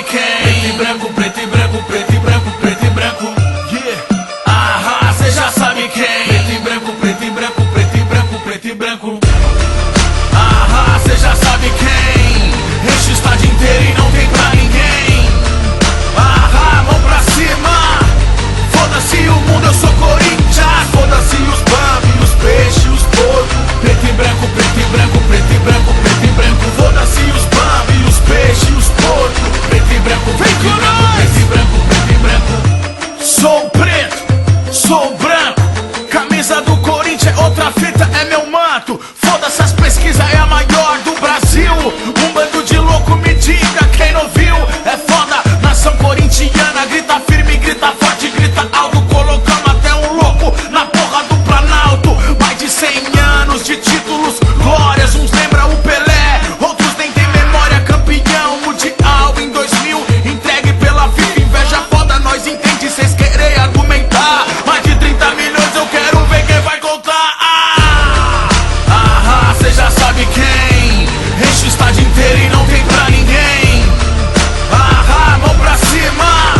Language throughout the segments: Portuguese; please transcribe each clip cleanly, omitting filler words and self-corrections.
quem? Preto e branco, preto e branco, preto e branco, preto e branco. Yeah. Ah, cê já sabe quem? Preto e branco, preto e branco, preto e branco, preto e branco. Ah, cê já sabe quem? Enche o estádio inteiro e não tem pra ninguém. Ah, mão pra cima. Foda-se o mundo, eu sou Corinthians. Foda-se os Bambi, os peixes, os porcos. Preto e branco, preto e branco, preto e branco, preto e branco. Foda-se os Bambi, os peixes, os porcos. Preto e branco, preto e branco, preto e branco, preto e branco. Sou preto, sou branco. Camisa do Corinthians é outra fita, é meu manto. Foda-se as pesquisas, é a maior do Brasil. Um bando de louco, me diga quem não viu. É foda, nação corintiana. Grita firme, grita forte, grita alto. Colocamos até um louco na porra do Planalto. Mais de 100 anos de títulos, glórias. Uns lembram o Pelé, outros nem tem memória. Campeão mundial em 2000, entregue pela FIFA. Inveja foda, nós entende, cês querem argumentar. Mais de 30 milhões, eu quero ver quem vai contar. Cê já sabe quem? Enche o estádio inteiro e não tem pra ninguém. Mão pra cima.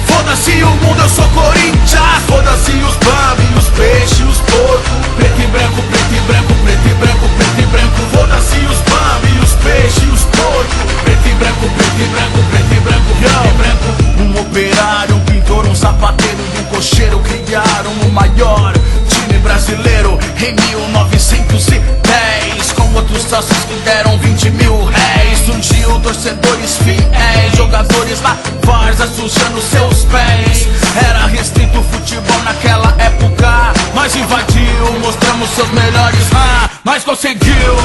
Foda-se o mundo, eu sou Corinthians. Foda-se os Bambi, os peixes, os porcos. Preto e branco, preto e branco, preto e branco, preto e branco. Foda-se os Bambi, os peixes, os porcos. Preto e branco, preto e branco, preto e branco, preto e branco. Um operário, um pintor, um sapateiro e um cocheiro criaram o maior time brasileiro em 1910. Com outros sócios que deram 20 mil réis. Surgiu torcedores fiéis, jogadores na várzea sujando seus pés. Era restrito o futebol naquela época. Nós invadiu, mostramos seus melhores, nós conseguiu.